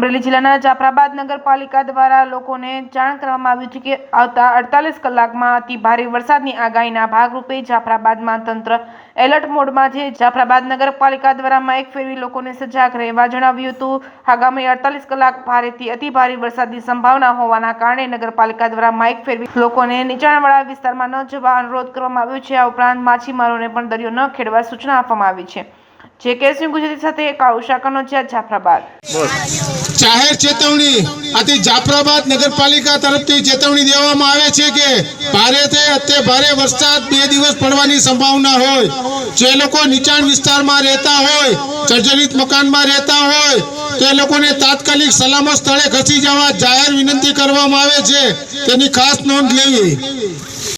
અમરેલી જિલ્લાના જાફરાબાદ નગરપાલિકા દ્વારા લોકોને જાણ કરવામાં આવ્યું છે કે આવતા 48 કલાકમાં અતિ ભારે વરસાદની આગાહીના ભાગરૂપે જાફરાબાદમાં તંત્ર એલર્ટ મોડમાં છે। જાફરાબાદ નગરપાલિકા દ્વારા માઇક ફેરવી લોકોને સજાગ રહેવા જણાવ્યું હતું। આગામી 48 કલાક ભારેથી અતિ ભારે વરસાદની સંભાવના હોવાના કારણે નગરપાલિકા દ્વારા માઇક ફેરવી લોકોને નીચાણવાળા વિસ્તારમાં ન જવા અનુરોધ કરવામાં આવ્યો છે। આ ઉપરાંત માછીમારોને પણ દરિયો ન ખેડવા સૂચના આપવામાં આવી છે। જે કેસની ગુજરાતી સાથે કાઉશાકનો છે જાફરાબાદ। જાહેર ચેતવણી આથી જાફરાબાદ નગરપાલિકા તરફથી ચેતવણી દેવામાં આવે છે કે ભારેથી અતિ ભારે વરસાદ 2 દિવસ પડવાની સંભાવના હોય। જે લોકો નીચાણ વિસ્તારમાં રહેતા હોય, જર્જરિત મકાનમાં રહેતા હોય તે લોકોને તાત્કાલિક સલામત સ્થળે ખસી જવા જાહેર વિનંતી કરવામાં આવે છે। તેની ખાસ નોંધ લેવી।